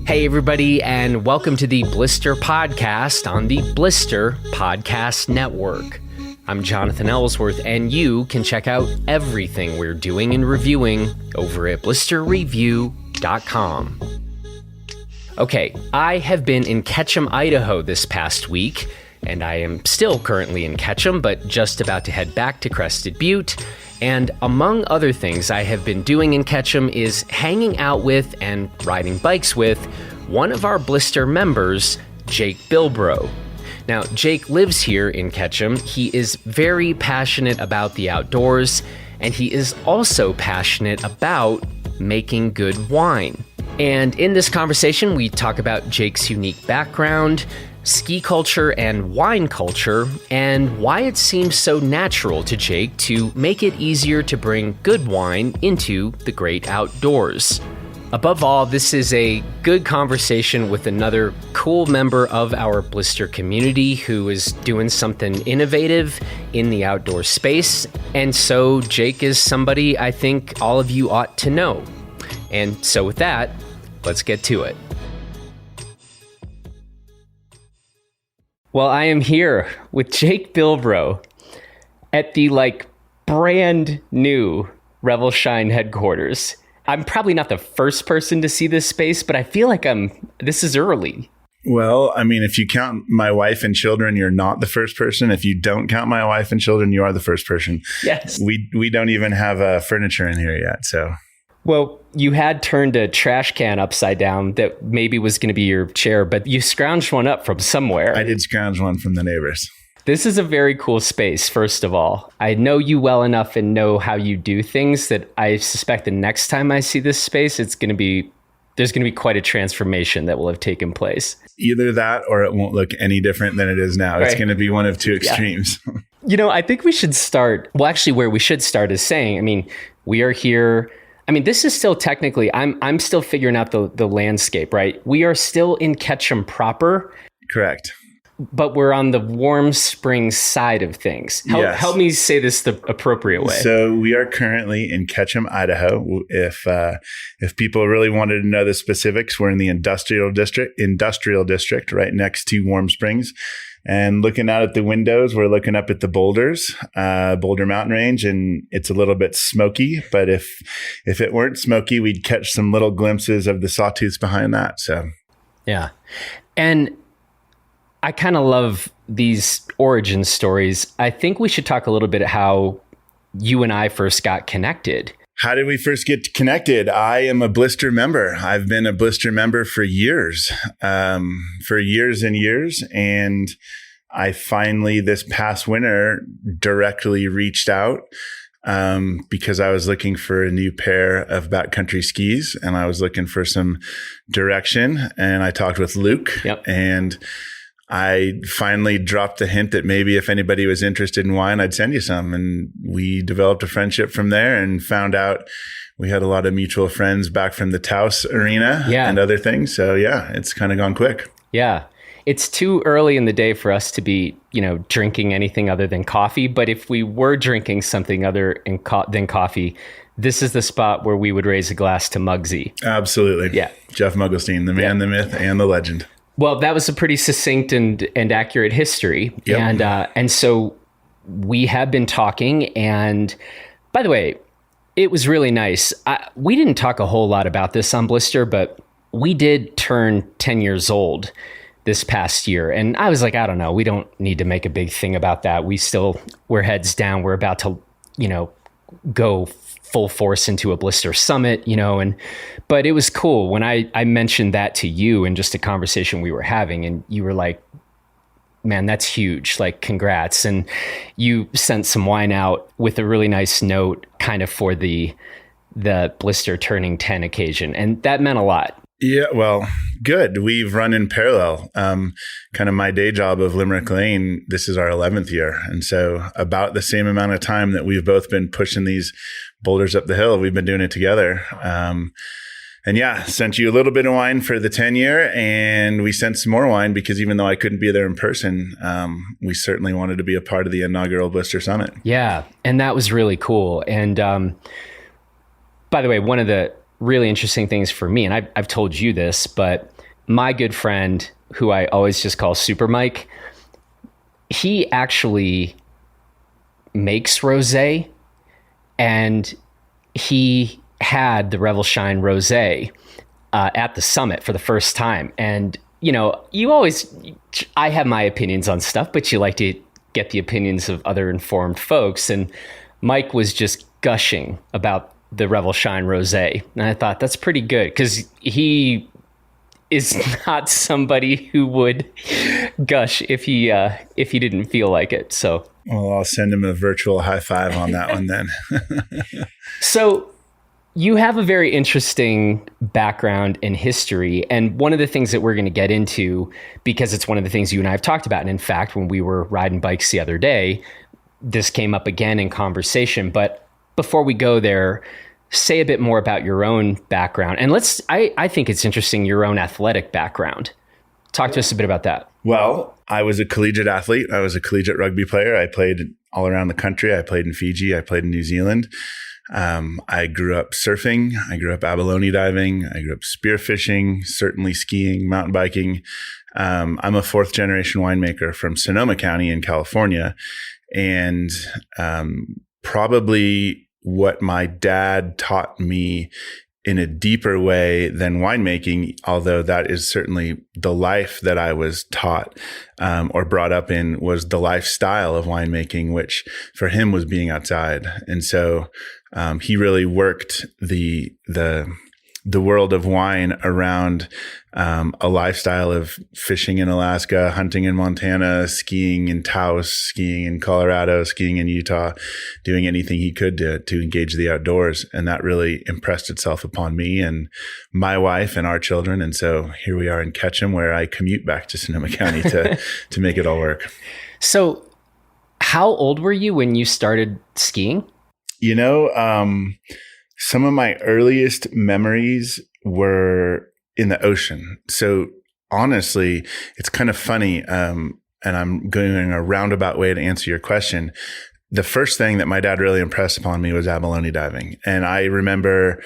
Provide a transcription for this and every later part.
Hey, everybody, and welcome to the Blister Podcast on the Blister Podcast Network. I'm Jonathan Ellsworth, and you can check out everything we're doing and reviewing over at blisterreview.com. Okay, I have been in Ketchum, Idaho this past week, and I am still currently in Ketchum, but just about to head back to Crested Butte. And among other things I have been doing in Ketchum is hanging out with and riding bikes with one of our Blister members, Jake Bilbrough. Now, Jake lives here in Ketchum. He is very passionate about the outdoors, and he is also passionate about making good wine. And in this conversation, we talk about Jake's unique background, ski culture and wine culture, and why it seems so natural to Jake to make it easier to bring good wine into the great outdoors. Above all, this is a good conversation with another cool member of our Blister community who is doing something innovative in the outdoor space. And so Jake is somebody I think all of you ought to know. And so with that, let's get to it. Well, I am here with Jake Bilbrough at the brand new Revel Shine headquarters. I'm probably not the first person to see this space, but I feel like this is early. Well, I mean, if you count my wife and children, you're not the first person. If you don't count my wife and children, you are the first person. Yes. We don't even have furniture in here yet, so. Well, you had turned a trash can upside down that maybe was going to be your chair, but you scrounged one up from somewhere. I did scrounge one from the neighbors. This is a very cool space, first of all. I know you well enough and know how you do things that I suspect the next time I see this space, there's going to be quite a transformation that will have taken place. Either that or it won't look any different than it is now. Right. It's going to be one of two extremes. Yeah. You know, I think we should start, well, actually where we should start is saying, we are here. This is still technically, I'm still figuring out the landscape, right? We are still in Ketchum proper. Correct. But we're on the Warm Springs side of things. Help me say this the appropriate way. So we are currently in Ketchum, Idaho. If people really wanted to know the specifics, we're in the industrial district right next to Warm Springs. And looking out at the windows, we're looking up at the boulders, Boulder Mountain Range, and it's a little bit smoky. But if it weren't smoky, we'd catch some little glimpses of the sawtooths behind that. So, yeah. And I kind of love these origin stories. I think we should talk a little bit how you and I first got connected. How did we first get connected? I am a Blister member. I've been a Blister member for years and years. And I finally, this past winter, directly reached out because I was looking for a new pair of backcountry skis and I was looking for some direction. And I talked with Luke. Yep. And I finally dropped the hint that maybe if anybody was interested in wine, I'd send you some. And we developed a friendship from there and found out we had a lot of mutual friends back from the Taos arena and other things. So yeah, it's kind of gone quick. Yeah. It's too early in the day for us to be, drinking anything other than coffee. But if we were drinking something other than coffee, this is the spot where we would raise a glass to Muggsy. Absolutely. Yeah. Jeff Mugglestein, the man, the myth, and the legend. Well, that was a pretty succinct and accurate history. Yep. And so we have been talking. And by the way, it was really nice. We didn't talk a whole lot about this on Blister, but we did turn 10 years old this past year. And I was like, I don't know, we don't need to make a big thing about that. We're heads down. We're about to, go full force into a Blister summit, but it was cool when I mentioned that to you in just a conversation we were having, and you were like, man, that's huge. Like, congrats. And you sent some wine out with a really nice note kind of for the Blister turning 10 occasion. And that meant a lot. Yeah, well, good. We've run in parallel. Kind of my day job of Limerick Lane, this is our 11th year. And so about the same amount of time that we've both been pushing these boulders up the hill, we've been doing it together. And yeah, sent you a little bit of wine for the 10 year, and we sent some more wine because even though I couldn't be there in person, we certainly wanted to be a part of the inaugural Blister Summit. Yeah, and that was really cool. And by the way, one of the really interesting things for me, and I've told you this, but my good friend, who I always just call Super Mike, he actually makes rosé, and he had the Revel Shine rosé at the summit for the first time. And, you know, I have my opinions on stuff, but you like to get the opinions of other informed folks. And Mike was just gushing about the Revel Shine rosé. And I thought that's pretty good, because he is not somebody who would gush if he didn't feel like it. So, well, I'll send him a virtual high five on that one then. So you have a very interesting background in history. And one of the things that we're going to get into, because it's one of the things you and I have talked about. And in fact, when we were riding bikes the other day, this came up again in conversation. But before we go there, say a bit more about your own background. And I think it's interesting, your own athletic background. Talk to us a bit about that. Well, I was a collegiate athlete. I was a collegiate rugby player. I played all around the country. I played in Fiji. I played in New Zealand. I grew up surfing. I grew up abalone diving. I grew up spearfishing, certainly skiing, mountain biking. I'm a fourth generation winemaker from Sonoma County in California. And probably what my dad taught me in a deeper way than winemaking, although that is certainly the life that I was taught or brought up in, was the lifestyle of winemaking, which for him was being outside. And so he really worked the world of wine around a lifestyle of fishing in Alaska, hunting in Montana, skiing in Taos, skiing in Colorado, skiing in Utah, doing anything he could to engage the outdoors. And that really impressed itself upon me and my wife and our children. And so here we are in Ketchum, where I commute back to Sonoma County to make it all work. So how old were you when you started skiing? You know, some of my earliest memories were in the ocean. So honestly, it's kind of funny. And I'm going a roundabout way to answer your question. The first thing that my dad really impressed upon me was abalone diving. And I remember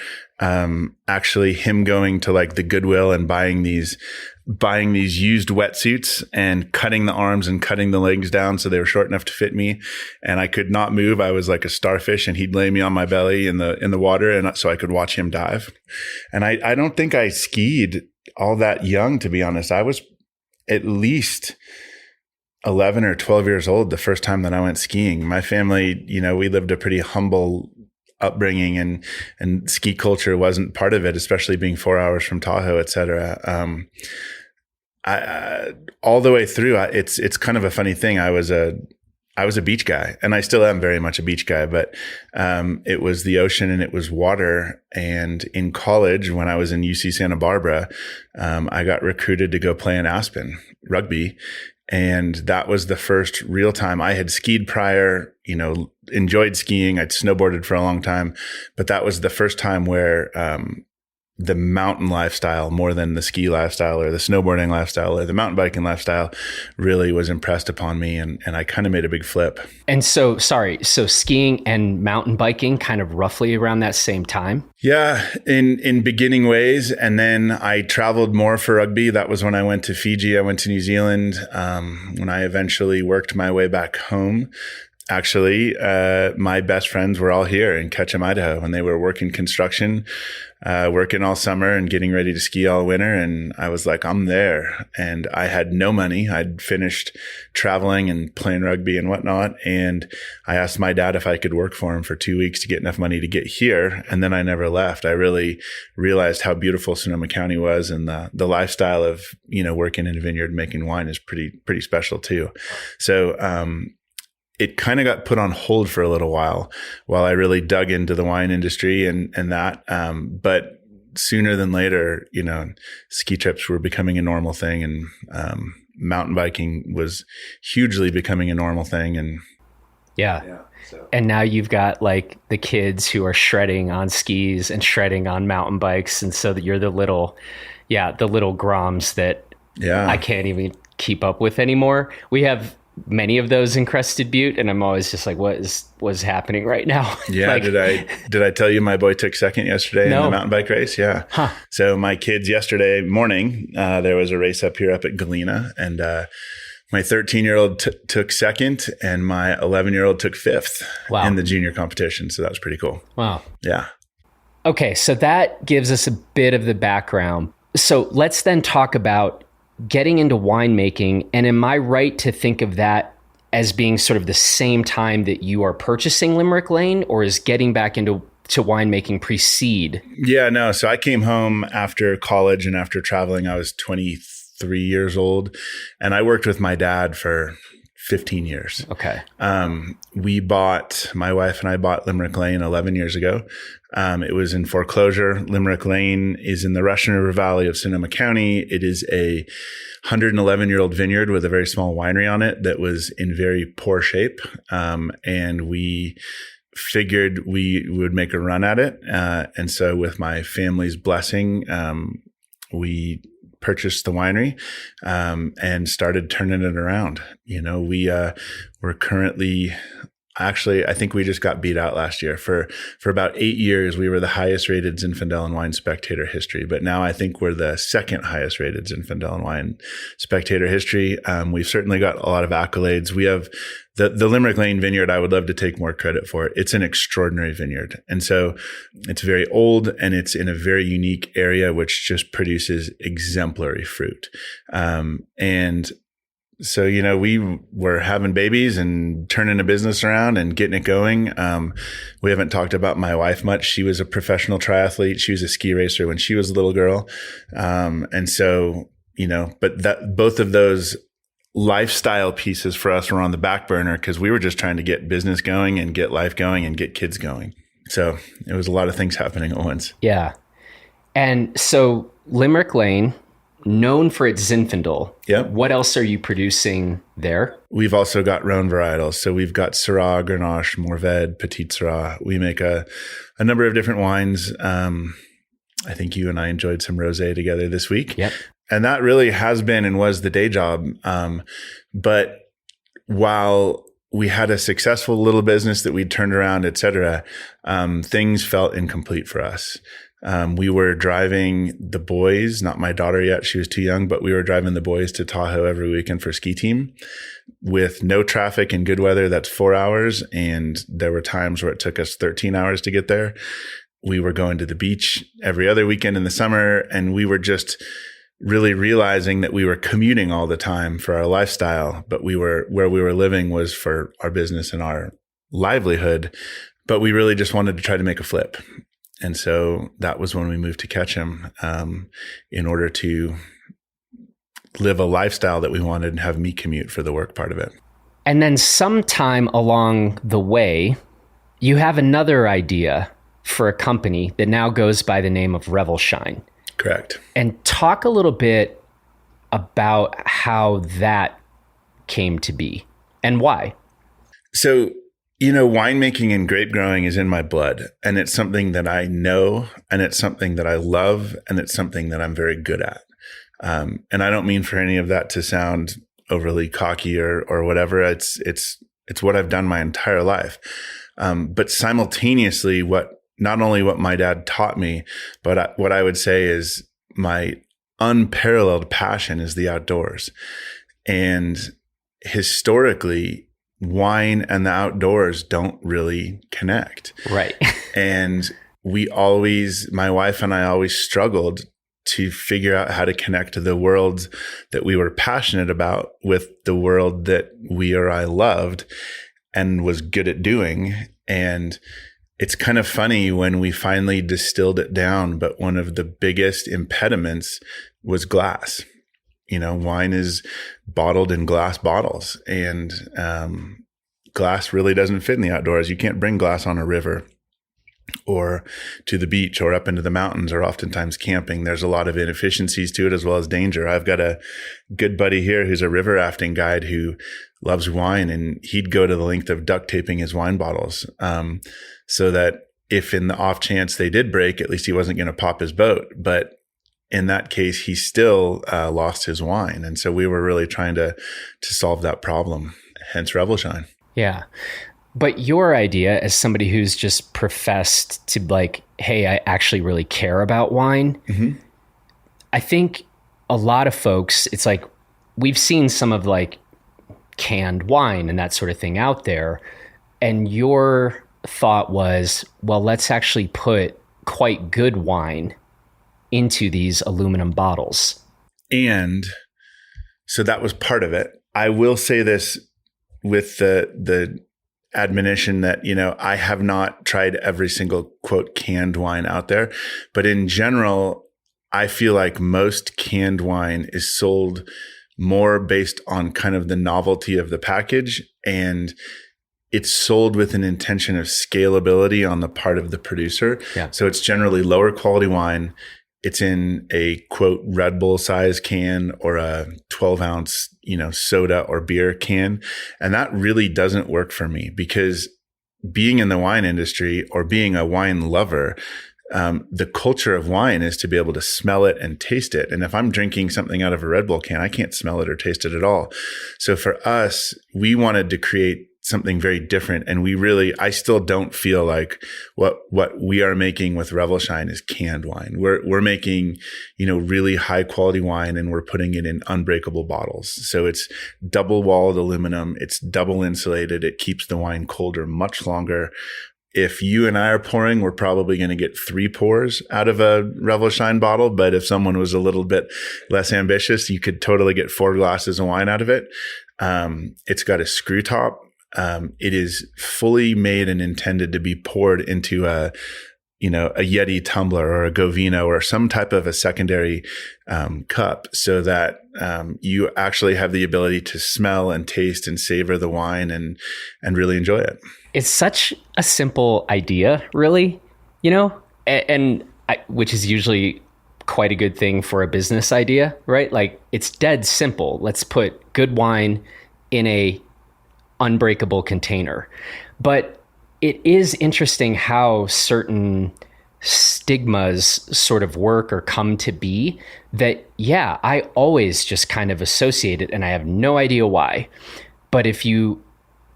actually him going to like the Goodwill and buying these used wetsuits and cutting the arms and cutting the legs down so they were short enough to fit me. And I could not move. I was like a starfish, and he'd lay me on my belly in the water, and so I could watch him dive. And I don't think I skied all that young, to be honest. I was at least 11 or 12 years old the first time that I went skiing. My family, you know, we lived a pretty humble upbringing, and ski culture wasn't part of it, especially being 4 hours from Tahoe, et cetera. All the way through, it's kind of a funny thing. I was a beach guy, and I still am very much a beach guy, but it was the ocean and it was water. And in college, when I was in UC Santa Barbara, I got recruited to go play in Aspen rugby. And that was the first real time. I had skied prior, you know, enjoyed skiing. I'd snowboarded for a long time, but that was the first time where the mountain lifestyle, more than the ski lifestyle or the snowboarding lifestyle or the mountain biking lifestyle, really was impressed upon me. And I kind of made a big flip. And so skiing and mountain biking kind of roughly around that same time? Yeah, in beginning ways. And then I traveled more for rugby. That was when I went to Fiji. I went to New Zealand. When I eventually worked my way back home, actually, my best friends were all here in Ketchum, Idaho, and they were working construction, working all summer and getting ready to ski all winter. And I was like, I'm there. And I had no money. I'd finished traveling and playing rugby and whatnot. And I asked my dad if I could work for him for 2 weeks to get enough money to get here. And then I never left. I really realized how beautiful Sonoma County was, and the lifestyle of, you know, working in a vineyard making wine is pretty special too. So, it kind of got put on hold for a little while I really dug into the wine industry and that. But sooner than later, you know, ski trips were becoming a normal thing, and mountain biking was hugely becoming a normal thing. And so. And now you've got like the kids who are shredding on skis and shredding on mountain bikes. And so that you're the little Groms that I can't even keep up with anymore. We have many of those in Crested Butte, and I'm always just like, what's happening right now? Yeah. Like, did I tell you my boy took second yesterday in the mountain bike race? Yeah. Huh. So my kids yesterday morning, there was a race up at Galena, and my 13-year-old took second, and my 11-year-old took fifth in the junior competition. So that was pretty cool. Wow. Yeah. Okay. So that gives us a bit of the background. So let's then talk about getting into winemaking. And am I right to think of that as being sort of the same time that you are purchasing Limerick Lane, or is getting back into winemaking precede? Yeah, no. So I came home after college and after traveling. I was 23 years old, and I worked with my dad for 15 years. Okay. My wife and I bought Limerick Lane 11 years ago. It was in foreclosure. Limerick Lane is in the Russian River Valley of Sonoma County. It is a 111-year-old vineyard with a very small winery on it that was in very poor shape. And we figured we would make a run at it. And so with my family's blessing, we purchased the winery and started turning it around. We're currently, actually, I think we just got beat out last year. For about 8 years, we were the highest rated Zinfandel and Wine Spectator history. But now I think we're the second highest rated Zinfandel and Wine Spectator history. We've certainly got a lot of accolades. We have the Limerick Lane vineyard. I would love to take more credit for it. It's an extraordinary vineyard. And so it's very old, and it's in a very unique area, which just produces exemplary fruit. And so, we were having babies and turning a business around and getting it going. We haven't talked about my wife much. She was a professional triathlete. She was a ski racer when she was a little girl. And so, but both of those lifestyle pieces for us were on the back burner because we were just trying to get business going and get life going and get kids going. So it was a lot of things happening at once. Yeah. And so Limerick Lane, known for its Zinfandel. Yep. What else are you producing there? We've also got Rhone varietals. So we've got Syrah, Grenache, Mourvèdre, Petit Syrah. We make a number of different wines. I think you and I enjoyed some rosé together this week. Yep. And that really has been and was the day job. But while we had a successful little business that we'd turned around, et cetera, things felt incomplete for us. We were driving the boys, not my daughter yet, she was too young, but we were driving the boys to Tahoe every weekend for ski team with no traffic and good weather. That's 4 hours. And there were times where it took us 13 hours to get there. We were going to the beach every other weekend in the summer, and we were just really realizing that we were commuting all the time for our lifestyle, but where we were living was for our business and our livelihood. But we really just wanted to try to make a flip. And so that was when we moved to Ketchum in order to live a lifestyle that we wanted and have me commute for the work part of it. And then sometime along the way, you have another idea for a company that now goes by the name of Revelshine. Correct. And talk a little bit about how that came to be and why. So, winemaking and grape growing is in my blood, and it's something that I know, and it's something that I love, and it's something that I'm very good at. And I don't mean for any of that to sound overly cocky or whatever. It's what I've done my entire life. But simultaneously, not only what my dad taught me, but what I would say is my unparalleled passion is the outdoors. And historically, wine and the outdoors don't really connect. Right. And my wife and I always struggled to figure out how to connect the world that we were passionate about with the world that I loved and was good at doing. And it's kind of funny when we finally distilled it down, but one of the biggest impediments was glass. Wine is bottled in glass bottles, and glass really doesn't fit in the outdoors. You can't bring glass on a river or to the beach or up into the mountains or oftentimes camping. There's a lot of inefficiencies to it as well as danger. I've got a good buddy here who's a river rafting guide who loves wine, and he'd go to the length of duct taping his wine bottles so that if in the off chance they did break, at least he wasn't going to pop his boat. But in that case, he still lost his wine. And so we were really trying to solve that problem, hence Revelshine. Yeah. But your idea, as somebody who's just professed to like, hey, I actually really care about wine, I think a lot of folks, it's like, we've seen some of like canned wine and that sort of thing out there. And your thought was, well, let's actually put quite good wine into these aluminum bottles. And so that was part of it. I will say this with the admonition that, you know, I have not tried every single quote canned wine out there, but in general, I feel like most canned wine is sold more based on kind of the novelty of the package, and it's sold with an intention of scalability on the part of the producer. Yeah. So it's generally lower quality wine. It's in a quote Red Bull size can or a 12 ounce, you know, soda or beer can. And that really doesn't work for me, because being in the wine industry or being a wine lover, the culture of wine is to be able to smell it and taste it. And if I'm drinking something out of a Red Bull can, I can't smell it or taste it at all. So for us, we wanted to create something very different. And I still don't feel like what we are making with Revelshine is canned wine. We're making, you know, really high quality wine, and we're putting it in unbreakable bottles. So it's double walled aluminum. It's double insulated. It keeps the wine colder much longer. If you and I are pouring, we're probably going to get 3 pours out of a Revelshine bottle. But if someone was a little bit less ambitious, you could totally get 4 glasses of wine out of it. It's got a screw top. It is fully made and intended to be poured into a Yeti tumbler or a Govino or some type of a secondary cup, so that you actually have the ability to smell and taste and savor the wine and really enjoy it. It's such a simple idea, really, you know, which is usually quite a good thing for a business idea, right? Like, it's dead simple. Let's put good wine in a unbreakable container. But it is interesting how certain stigmas sort of work or come to be that, yeah, I always just kind of associate it, and I have no idea why. But if you,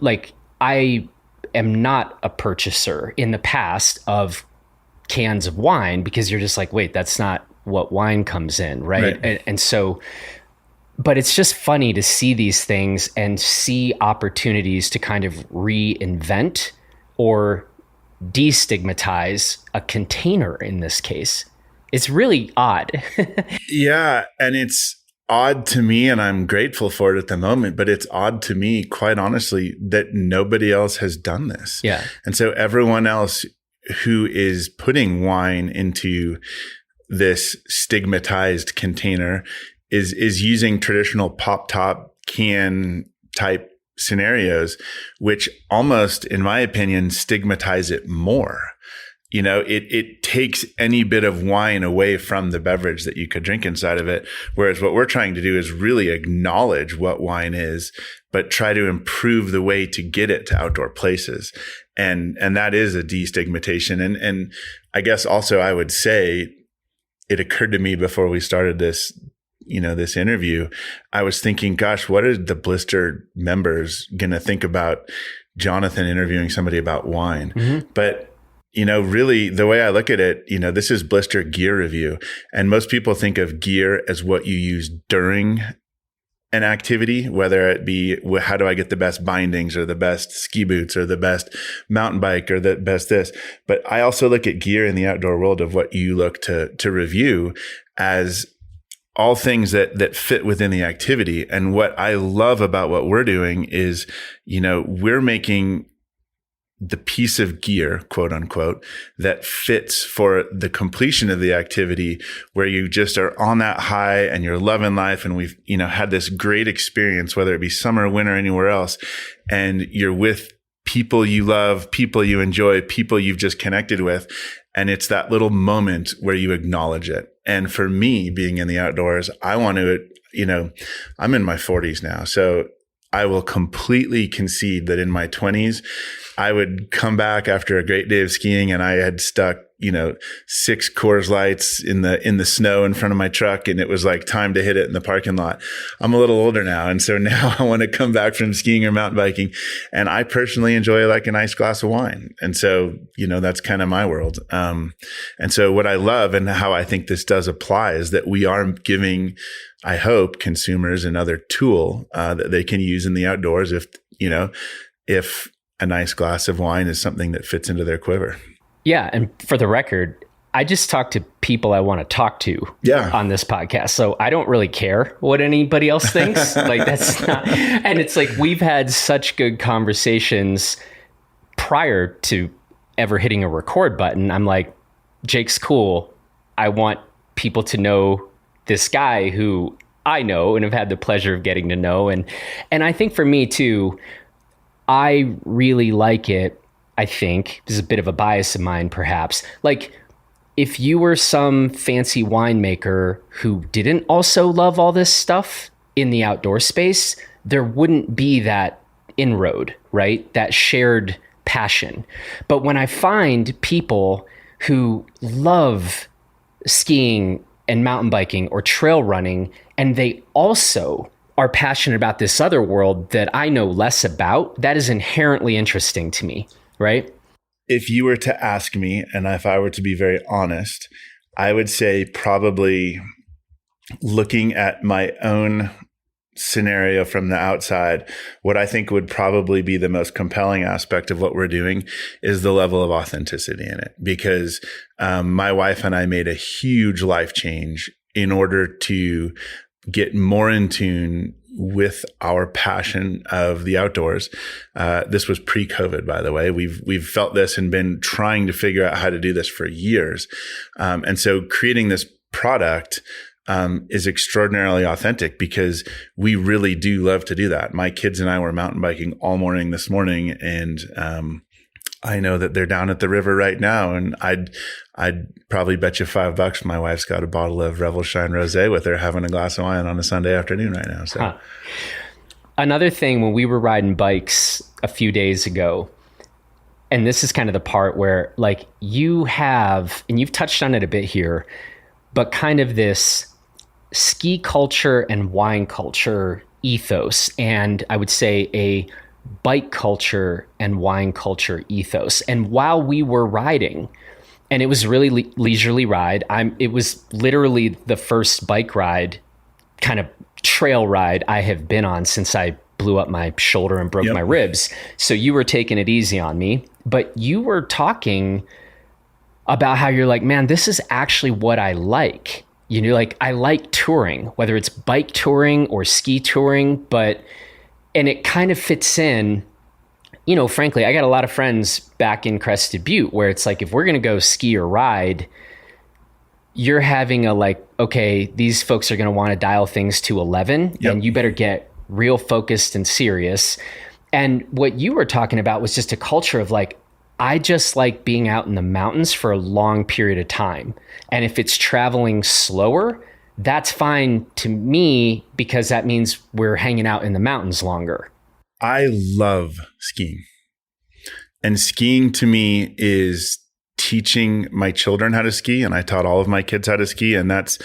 like, I am not a purchaser in the past of cans of wine, because you're just like, wait, that's not what wine comes in, right? And so, but it's just funny to see these things and see opportunities to kind of reinvent or destigmatize a container in this case. It's really odd. Yeah. And it's odd to me, and I'm grateful for it at the moment, but it's odd to me, quite honestly, that nobody else has done this. Yeah. And so everyone else who is putting wine into this stigmatized container is using traditional pop top can type scenarios, which almost, in my opinion, stigmatize it more. You know, it takes any bit of wine away from the beverage that you could drink inside of it. Whereas what we're trying to do is really acknowledge what wine is, but try to improve the way to get it to outdoor places. And that is a destigmatization. And I guess also I would say, it occurred to me before we started this interview, I was thinking, gosh, what are the Blister members going to think about Jonathan interviewing somebody about wine? Mm-hmm. But, really the way I look at it, this is Blister gear review. And most people think of gear as what you use during an activity, whether it be, how do I get the best bindings or the best ski boots or the best mountain bike or the best this. But I also look at gear in the outdoor world of what you look to review as all things that fit within the activity. And what I love about what we're doing is, we're making the piece of gear, quote unquote, that fits for the completion of the activity, where you just are on that high and you're loving life. And we've, had this great experience, whether it be summer, winter, anywhere else. And you're with people you love, people you enjoy, people you've just connected with. And it's that little moment where you acknowledge it. And for me, being in the outdoors, I want to, I'm in my 40s now. So I will completely concede that in my 20s, I would come back after a great day of skiing and I had stuck 6 Coors Lights in the snow in front of my truck, and it was like time to hit it in the parking lot. I'm a little older now, and so now I want to come back from skiing or mountain biking, and I personally enjoy like a nice glass of wine, and so that's kind of my world. And so what I love and how I think this does apply is that we are giving, I hope, consumers another tool that they can use in the outdoors if a nice glass of wine is something that fits into their quiver. Yeah. And for the record, I just talk to people I want to talk to on this podcast. So I don't really care what anybody else thinks. Like that's not, and it's like, we've had such good conversations prior to ever hitting a record button. I'm like, Jake's cool. I want people to know this guy who I know and have had the pleasure of getting to know. And I think for me too, I really like it. I think this is a bit of a bias of mine, perhaps. Like if you were some fancy winemaker who didn't also love all this stuff in the outdoor space, there wouldn't be that inroad, right? That shared passion. But when I find people who love skiing and mountain biking or trail running, and they also are passionate about this other world that I know less about, that is inherently interesting to me, right? If you were to ask me, and if I were to be very honest, I would say probably looking at my own scenario from the outside, what I think would probably be the most compelling aspect of what we're doing is the level of authenticity in it. Because my wife and I made a huge life change in order to get more in tune with our passion of the outdoors. This was pre-COVID, by the way. We've felt this and been trying to figure out how to do this for years. And so creating this product is extraordinarily authentic because we really do love to do that. My kids and I were mountain biking all morning this morning, and I know that they're down at the river right now, and I'd probably bet you $5 my wife's got a bottle of Revel Shine Rosé with her having a glass of wine on a Sunday afternoon right now. So, Another thing, when we were riding bikes a few days ago, and this is kind of the part where like you have, and you've touched on it a bit here, but kind of this ski culture and wine culture ethos, and I would say a bike culture and wine culture ethos. And while we were riding, and it was really leisurely ride, it was literally the first bike ride, kind of trail ride I have been on since I blew up my shoulder and broke my ribs. So you were taking it easy on me, but you were talking about how you're like, man, this is actually what I like. Like I like touring, whether it's bike touring or ski touring, and it kind of fits in, frankly, I got a lot of friends back in Crested Butte where it's like, if we're going to go ski or ride, you're having a like, okay, these folks are going to want to dial things to 11 and you better get real focused and serious. And what you were talking about was just a culture of like, I just like being out in the mountains for a long period of time. And if it's traveling slower, that's fine to me because that means we're hanging out in the mountains longer. I love skiing. And skiing to me is teaching my children how to ski. And I taught all of my kids how to ski. And that's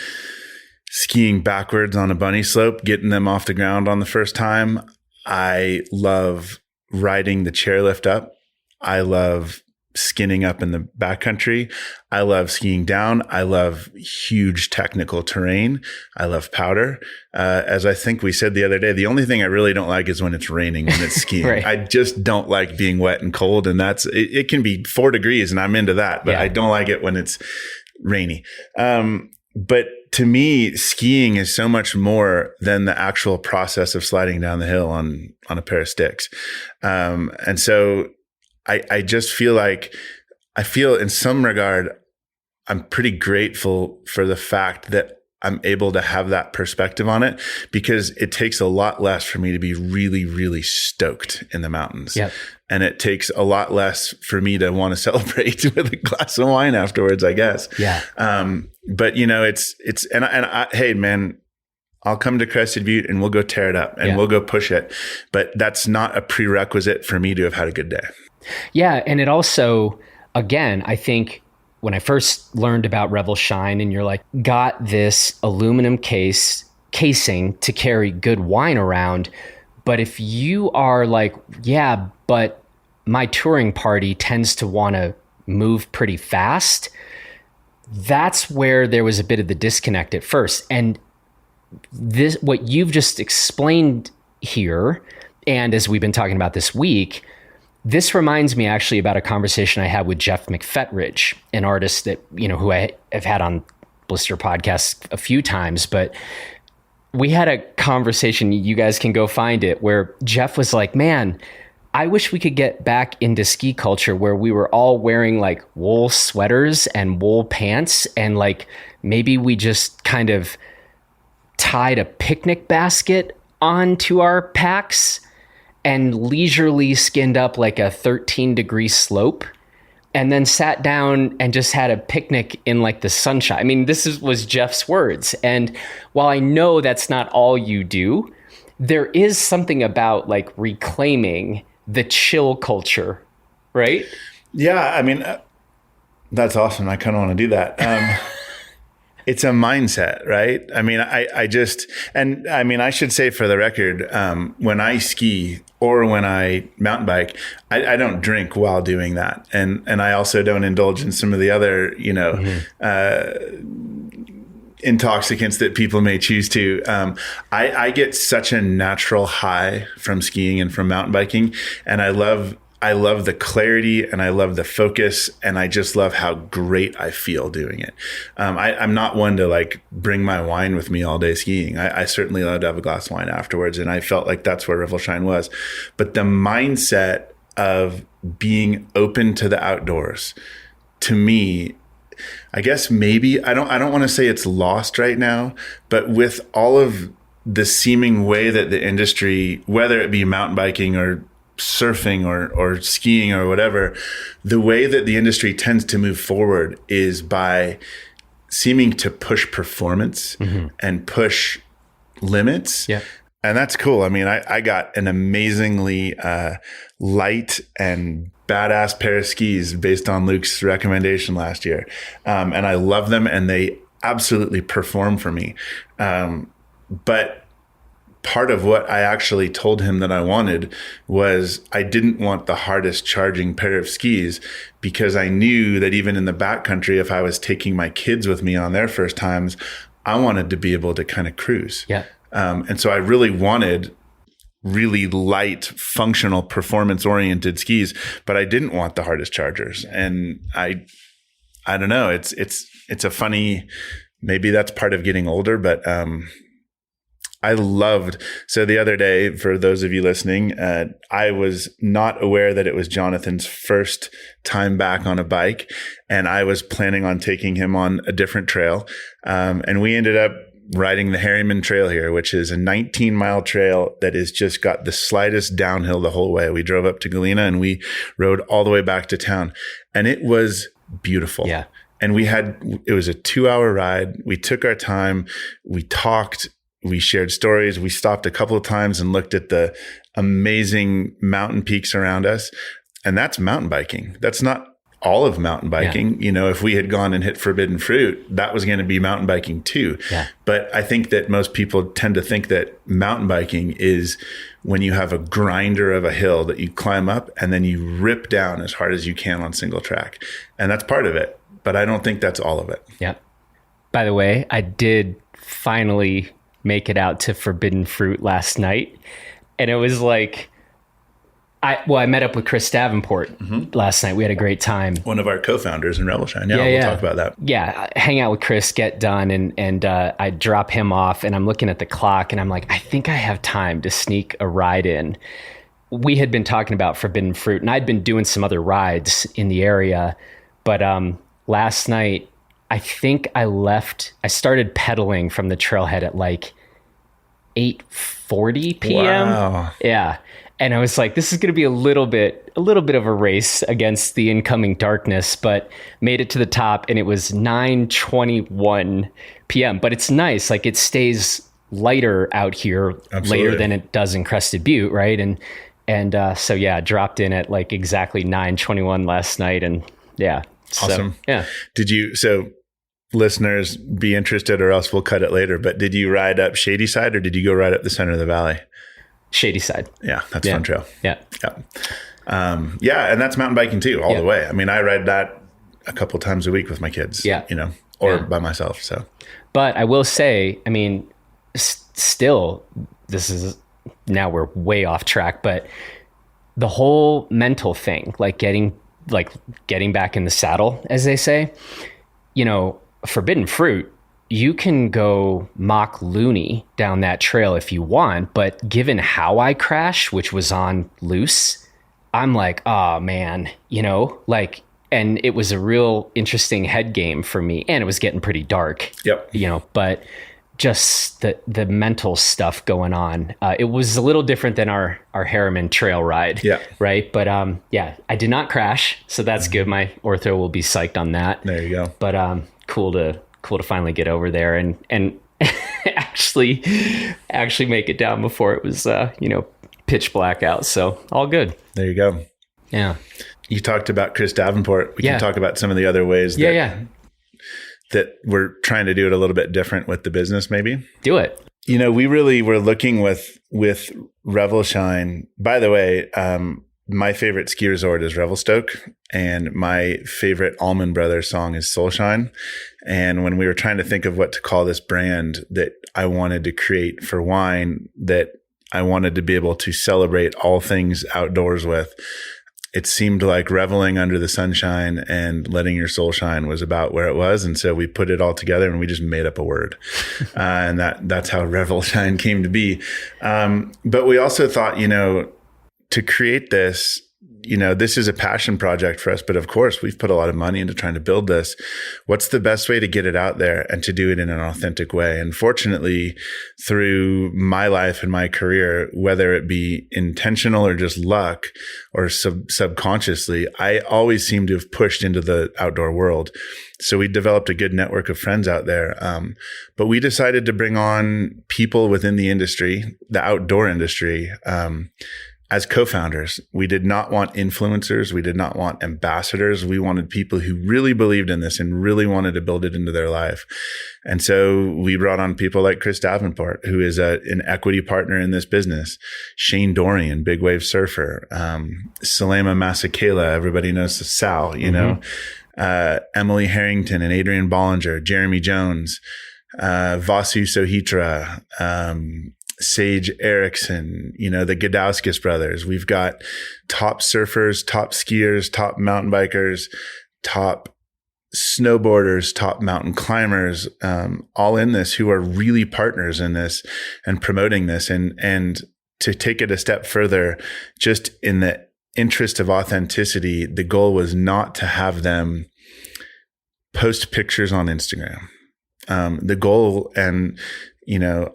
skiing backwards on a bunny slope, getting them off the ground on the first time. I love riding the chairlift up. I love skinning up in the backcountry. I love skiing down. I love huge technical terrain. I love powder. As I think we said the other day, the only thing I really don't like is when it's raining when it's skiing. Right. I just don't like being wet and cold. And it can be 4 degrees and I'm into that, but I don't like it when it's rainy. But to me, skiing is so much more than the actual process of sliding down the hill on a pair of sticks. And so I just feel like, in some regard, I'm pretty grateful for the fact that I'm able to have that perspective on it because it takes a lot less for me to be really, really stoked in the mountains. Yep. And it takes a lot less for me to want to celebrate with a glass of wine afterwards, I guess. Yeah. But hey man, I'll come to Crested Butte and we'll go tear it up and we'll go push it. But that's not a prerequisite for me to have had a good day. Yeah. And it also, again, I think when I first learned about Revel Shine, and you're like, got this aluminum casing to carry good wine around. But if you are like, yeah, but my touring party tends to want to move pretty fast, that's where there was a bit of the disconnect at first. And this, what you've just explained here, and as we've been talking about this week, this reminds me actually about a conversation I had with Jeff McFetridge, an artist that, who I have had on Blister Podcast a few times, but we had a conversation, you guys can go find it, where Jeff was like, man, I wish we could get back into ski culture where we were all wearing like wool sweaters and wool pants, and like maybe we just kind of tied a picnic basket onto our packs and leisurely skinned up like a 13-degree slope, and then sat down and just had a picnic in like the sunshine. I mean, was Jeff's words. And while I know that's not all you do, there is something about like reclaiming the chill culture, right? Yeah, I mean, that's awesome. I kind of want to do that. It's a mindset, right? I mean, I should say for the record, when I ski or when I mountain bike, I don't drink while doing that. And I also don't indulge in some of the other, intoxicants that people may choose to. I get such a natural high from skiing and from mountain biking. And I love the clarity, and I love the focus, and I just love how great I feel doing it. I'm not one to like bring my wine with me all day skiing. I certainly love to have a glass of wine afterwards, and I felt like that's where Revel Shine was. But the mindset of being open to the outdoors, to me, I guess maybe I don't want to say it's lost right now, but with all of the seeming way that the industry, whether it be mountain biking or surfing or skiing or whatever, the way that the industry tends to move forward is by seeming to push performance and push limits. Yeah. And that's cool. I mean, I got an amazingly light and badass pair of skis based on Luke's recommendation last year. And I love them, and they absolutely perform for me. But part of what I actually told him that I wanted was I didn't want the hardest charging pair of skis, because I knew that even in the backcountry, if I was taking my kids with me on their first times, I wanted to be able to kind of cruise. Yeah. And so I really wanted really light, functional, performance-oriented skis, but I didn't want the hardest chargers. And I don't know. It's a funny, maybe that's part of getting older, but so the other day, for those of you listening, I was not aware that it was Jonathan's first time back on a bike, and I was planning on taking him on a different trail. And we ended up riding the Harriman Trail here, which is a 19-mile trail that has just got the slightest downhill the whole way. We drove up to Galena and we rode all the way back to town, and it was beautiful. Yeah. And it was a 2-hour ride. We took our time. We talked. We shared stories. We stopped a couple of times and looked at the amazing mountain peaks around us. And that's mountain biking. That's not all of mountain biking. Yeah. If we had gone and hit Forbidden Fruit, that was going to be mountain biking too. Yeah. But I think that most people tend to think that mountain biking is when you have a grinder of a hill that you climb up and then you rip down as hard as you can on single track. And that's part of it. But I don't think that's all of it. Yeah. By the way, I did finally make it out to Forbidden Fruit last night. And it was like, I met up with Chris Davenport last night. We had a great time. One of our co-founders in Revel Shine. We'll talk about that. Yeah, hang out with Chris, get done, and I drop him off, and I'm looking at the clock, and I'm like, I think I have time to sneak a ride in. We had been talking about Forbidden Fruit, and I'd been doing some other rides in the area, but last night, I think I started pedaling from the trailhead at like 8:40 p.m. Wow. Yeah. And I was like, this is going to be a little bit of a race against the incoming darkness, but made it to the top, and it was 9:21 p.m. But it's nice. Like, it stays lighter out here later than it does in Crested Butte. Right. And so, yeah, dropped in at like exactly 9:21 last night. And yeah. Awesome. So, yeah. So listeners, be interested or else we'll cut it later. But did you ride up Shady Side or did you go right up the center of the valley? Shady Side. Yeah, that's a fun trail. Yeah. And that's mountain biking too, all the way. I mean, I ride that a couple times a week with my kids, or by myself. So, but I will say, I mean, still, this is now we're way off track, but the whole mental thing, like getting back in the saddle, as they say, forbidden fruit, you can go mock loony down that trail if you want, but given how I crashed, which was on loose, I'm like, oh man, and it was a real interesting head game for me, and it was getting pretty dark. Yep. But just the mental stuff going on. It was a little different than our Harriman trail ride. Yeah. Right. But I did not crash, so that's good. My ortho will be psyched on that. There you go. But cool to finally get over there and actually make it down before it was pitch black out. So all good. There you go. Yeah. You talked about Chris Davenport. We can talk about some of the other ways that we're trying to do it a little bit different with the business, maybe. Do it. We really were looking with Revelshine. By the way, my favorite ski resort is Revelstoke, and my favorite Allman Brothers song is Soulshine. And when we were trying to think of what to call this brand that I wanted to create for wine, that I wanted to be able to celebrate all things outdoors with, it seemed like reveling under the sunshine and letting your soul shine was about where it was. And so we put it all together and we just made up a word. And that's how Revelshine came to be. But we also thought, to create this, this is a passion project for us, but of course we've put a lot of money into trying to build this. What's the best way to get it out there and to do it in an authentic way? And fortunately, through my life and my career, whether it be intentional or just luck or subconsciously, I always seem to have pushed into the outdoor world. So we developed a good network of friends out there. But we decided to bring on people within the industry, the outdoor industry, as co-founders. We did not want influencers. We did not want ambassadors. We wanted people who really believed in this and really wanted to build it into their life. And so we brought on people like Chris Davenport, who is an equity partner in this business, Shane Dorian, big wave surfer, Salema Masakela, everybody knows Sal, Emily Harrington and Adrian Bollinger, Jeremy Jones, Vasu Sohitra, Sage Erickson, the Gadauskas brothers. We've got top surfers, top skiers, top mountain bikers, top snowboarders, top mountain climbers, all in this, who are really partners in this and promoting this. And to take it a step further, just in the interest of authenticity, the goal was not to have them post pictures on Instagram. The goal, and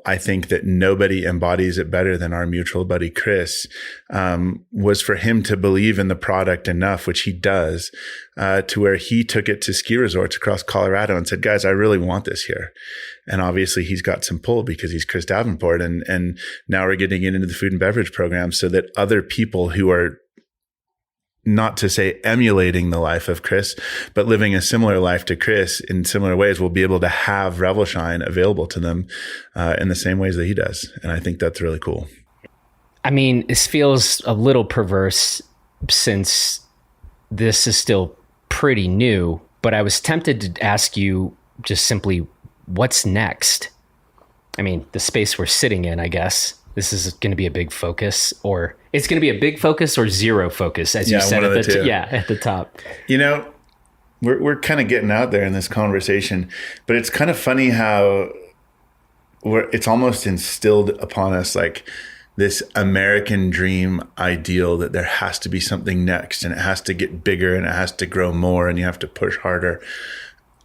I think that nobody embodies it better than our mutual buddy, Chris, was for him to believe in the product enough, which he does, to where he took it to ski resorts across Colorado and said, guys, I really want this here. And obviously he's got some pull because he's Chris Davenport. And now we're getting into the food and beverage program so that other people who are, not to say emulating the life of Chris, but living a similar life to Chris in similar ways, will be able to have Revelshine available to them in the same ways that he does. And I think that's really cool. I mean, this feels a little perverse since this is still pretty new, but I was tempted to ask you just simply, what's next? I mean, the space we're sitting in, I guess. This is going to be a big focus, or it's going to be a big focus or zero focus, as you said at the top. We're kind of getting out there in this conversation, but it's kind of funny how it's almost instilled upon us like this American dream ideal that there has to be something next, and it has to get bigger, and it has to grow more, and you have to push harder.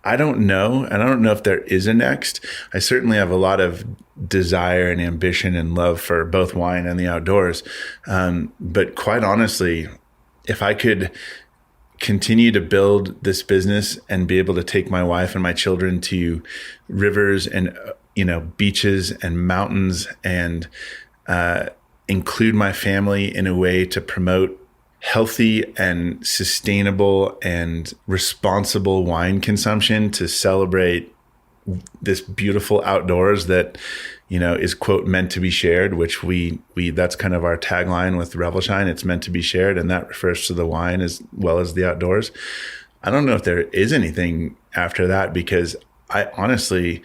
I don't know. And I don't know if there is a next. I certainly have a lot of desire and ambition and love for both wine and the outdoors. But quite honestly, if I could continue to build this business and be able to take my wife and my children to rivers and, beaches and mountains and include my family in a way to promote healthy and sustainable and responsible wine consumption to celebrate this beautiful outdoors that, is quote meant to be shared, which we that's kind of our tagline with Revelshine. It's meant to be shared. And that refers to the wine as well as the outdoors. I don't know if there is anything after that, because I honestly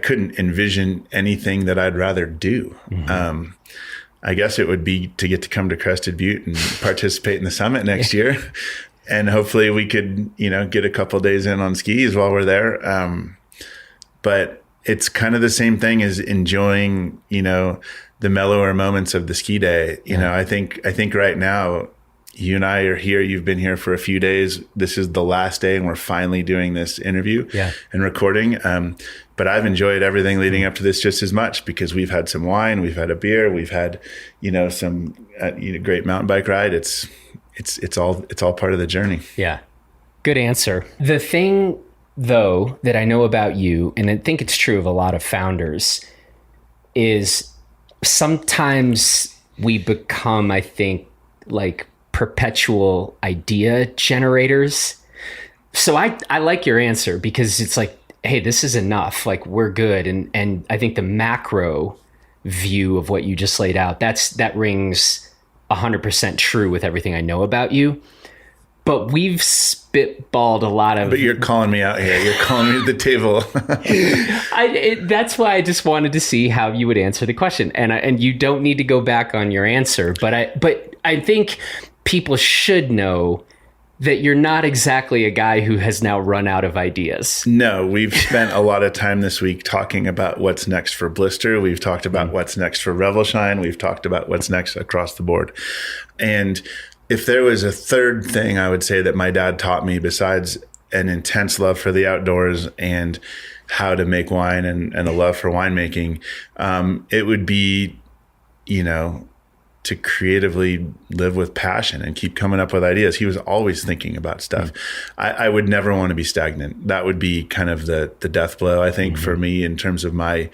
couldn't envision anything that I'd rather do. Mm-hmm. I guess it would be to get to come to Crested Butte and participate in the summit next year. And hopefully we could, get a couple days in on skis while we're there. But it's kind of the same thing as enjoying, the mellower moments of the ski day. I think right now you and I are here. You've been here for a few days. This is the last day and we're finally doing this interview and recording. But I've enjoyed everything leading up to this just as much, because we've had some wine, we've had a beer, we've had, some great mountain bike ride. It's all part of the journey. Yeah. Good answer. The thing though that I know about you, and I think it's true of a lot of founders, is sometimes we become, I think, like perpetual idea generators. So I like your answer, because it's like, hey, this is enough. Like, we're good. And I think the macro view of what you just laid out, that rings 100% true with everything I know about you. But we've spitballed a lot of... But you're calling me out here. You're calling me at the table. That's why I just wanted to see how you would answer the question. And you don't need to go back on your answer. But I think people should know that you're not exactly a guy who has now run out of ideas. No, we've spent a lot of time this week talking about what's next for Blister. We've talked about what's next for Revelshine. We've talked about what's next across the board. And if there was a third thing I would say that my dad taught me, besides an intense love for the outdoors and how to make wine and a love for winemaking, it would be, to creatively live with passion and keep coming up with ideas. He was always thinking about stuff. I would never want to be stagnant. That would be kind of the death blow, I think, for me in terms of my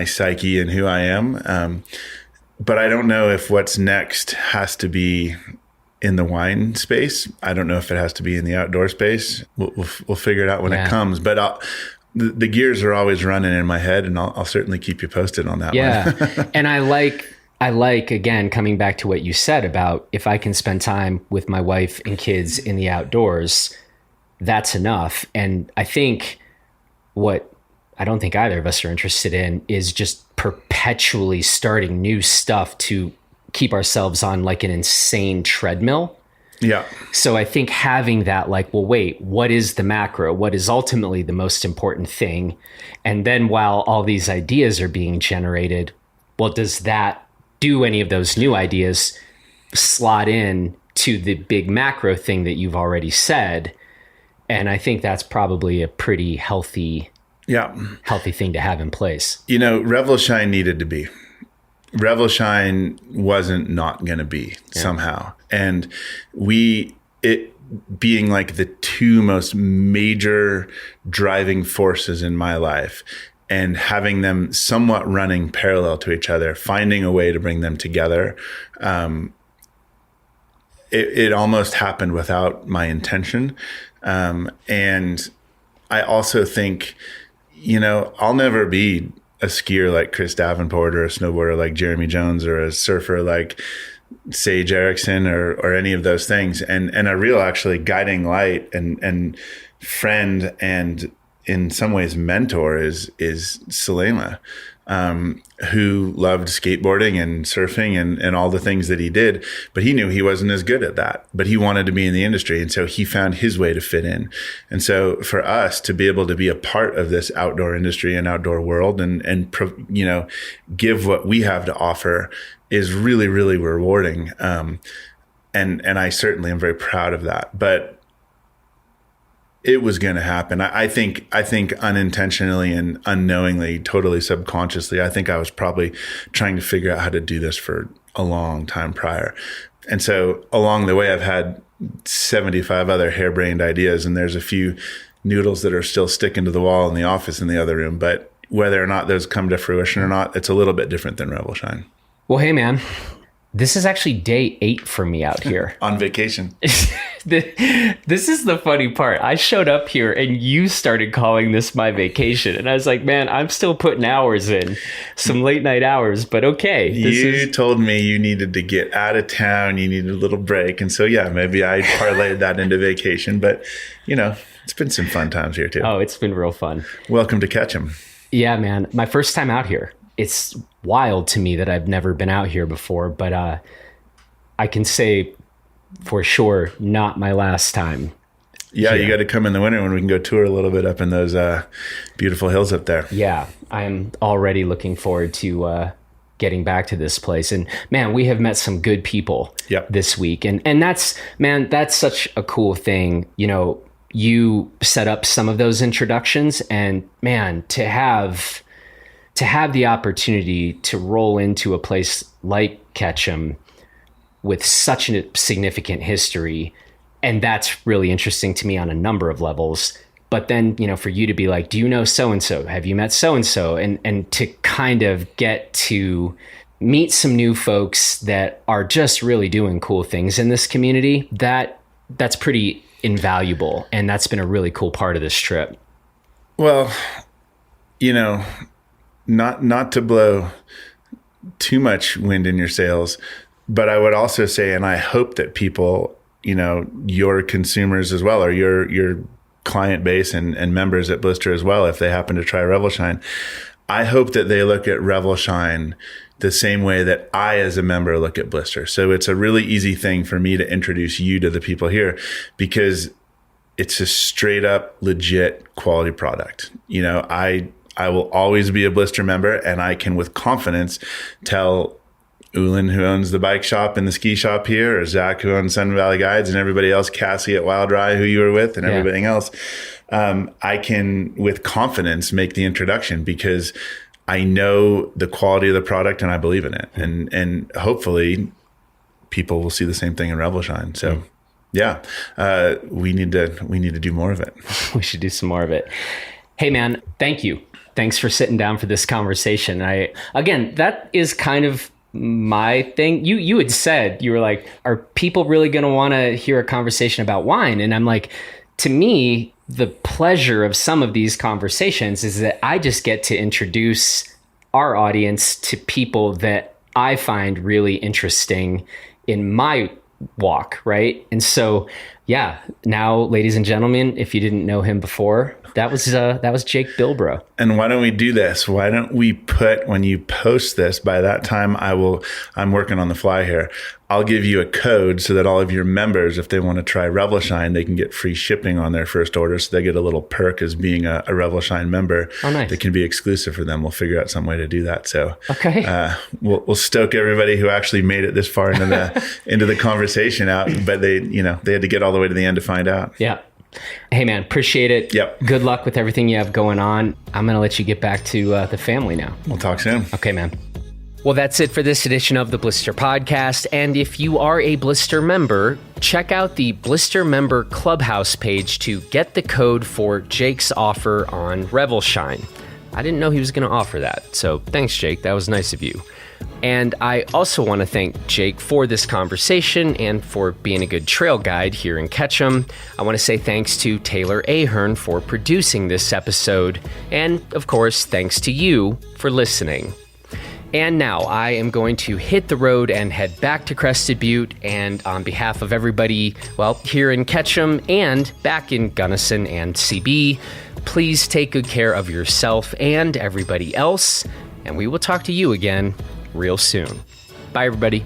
psyche and who I am. But I don't know if what's next has to be in the wine space. I don't know if it has to be in the outdoor space. We'll figure it out when it comes. But the gears are always running in my head, and I'll certainly keep you posted on that one. Yeah. And I like, again, coming back to what you said about, if I can spend time with my wife and kids in the outdoors, that's enough. And I think what I don't think either of us are interested in is just perpetually starting new stuff to keep ourselves on like an insane treadmill. Yeah. So I think having that, like, well, wait, what is the macro? What is ultimately the most important thing? And then while all these ideas are being generated, well, does that do any of those new ideas slot in to the big macro thing that you've already said? And I think that's probably a pretty healthy thing to have in place. Revelshine needed to be. Revelshine wasn't not going to be somehow. And it being like the two most major driving forces in my life, and having them somewhat running parallel to each other, finding a way to bring them together. It almost happened without my intention. And I also think, I'll never be a skier like Chris Davenport, or a snowboarder like Jeremy Jones, or a surfer like Sage Erickson, or any of those things. And a real actually guiding light and friend, and in some ways mentor is Selema, who loved skateboarding and surfing and all the things that he did, but he knew he wasn't as good at that, but he wanted to be in the industry. And so he found his way to fit in. And so for us to be able to be a part of this outdoor industry and outdoor world and give what we have to offer is really, really rewarding. And I certainly am very proud of that, but it was going to happen. I think unintentionally and unknowingly, totally subconsciously, I think I was probably trying to figure out how to do this for a long time prior. And so along the way, I've had 75 other harebrained ideas, and there's a few noodles that are still sticking to the wall in the office in the other room. But whether or not those come to fruition or not, it's a little bit different than Revelshine. Well, hey, man, This is actually day 8 for me out here. On vacation. This is the funny part. I showed up here and you started calling this my vacation. And I was like, man, I'm still putting hours in, some late night hours, but okay. You told me you needed to get out of town. You needed a little break. And so, yeah, maybe I parlayed that into vacation. But, it's been some fun times here too. Oh, it's been real fun. Welcome to Ketchum. Yeah, man. My first time out here. It's wild to me that I've never been out here before, but I can say for sure not my last time. Yeah, you got to come in the winter when we can go tour a little bit up in those beautiful hills up there. Yeah, I'm already looking forward to getting back to this place. And man, we have met some good people this week. And that's such a cool thing. You set up some of those introductions, and man, to have the opportunity to roll into a place like Ketchum with such a significant history, and that's really interesting to me on a number of levels. But then, for you to be like, do you know so-and-so? Have you met so-and-so? And to kind of get to meet some new folks that are just really doing cool things in this community, that's pretty invaluable. And that's been a really cool part of this trip. Well, not to blow too much wind in your sails, but I would also say, and I hope that people, your consumers as well, or your client base and members at Blister as well, if they happen to try Revelshine, I hope that they look at Revelshine the same way that I, as a member, look at Blister. So it's a really easy thing for me to introduce you to the people here, because it's a straight up legit quality product. I will always be a Blister member, and I can with confidence tell Ulin, who owns the bike shop and the ski shop here, or Zach, who owns Sun Valley Guides, and everybody else, Cassie at Wild Rye, who you were with, and everything else, I can with confidence make the introduction, because I know the quality of the product and I believe in it. And hopefully people will see the same thing in Revelshine. So we need to do more of it. We should do some more of it. Hey man, thank you. Thanks for sitting down for this conversation. Again, that is kind of my thing. You had said, you were like, are people really going to want to hear a conversation about wine? And I'm like, to me, the pleasure of some of these conversations is that I just get to introduce our audience to people that I find really interesting in my walk, right? And so, now, ladies and gentlemen, if you didn't know him before, that was Jake Bilbrough. And why don't we do this? Why don't we put, when you post this, by that time I'm working on the fly here, I'll give you a code so that all of your members, if they want to try Revelshine, they can get free shipping on their first order. So they get a little perk as being a Revelshine member. Oh, nice. That can be exclusive for them. We'll figure out some way to do that. So okay. We'll stoke everybody who actually made it this far into the conversation out, but they had to get all the way to the end to find out. Yeah. Hey man, appreciate it. Yep. Good luck with everything you have going on. I'm going to let you get back to the family now. We'll talk soon. Okay, man. Well, that's it for this edition of the Blister Podcast. And if you are a Blister member, check out the Blister Member Clubhouse page to get the code for Jake's offer on Revelshine. I didn't know he was going to offer that. So thanks, Jake. That was nice of you. And I also want to thank Jake for this conversation and for being a good trail guide here in Ketchum. I want to say thanks to Taylor Ahern for producing this episode. And of course, thanks to you for listening. And now I am going to hit the road and head back to Crested Butte. And on behalf of everybody, here in Ketchum and back in Gunnison and CB, please take good care of yourself and everybody else. And we will talk to you again real soon. Bye, everybody.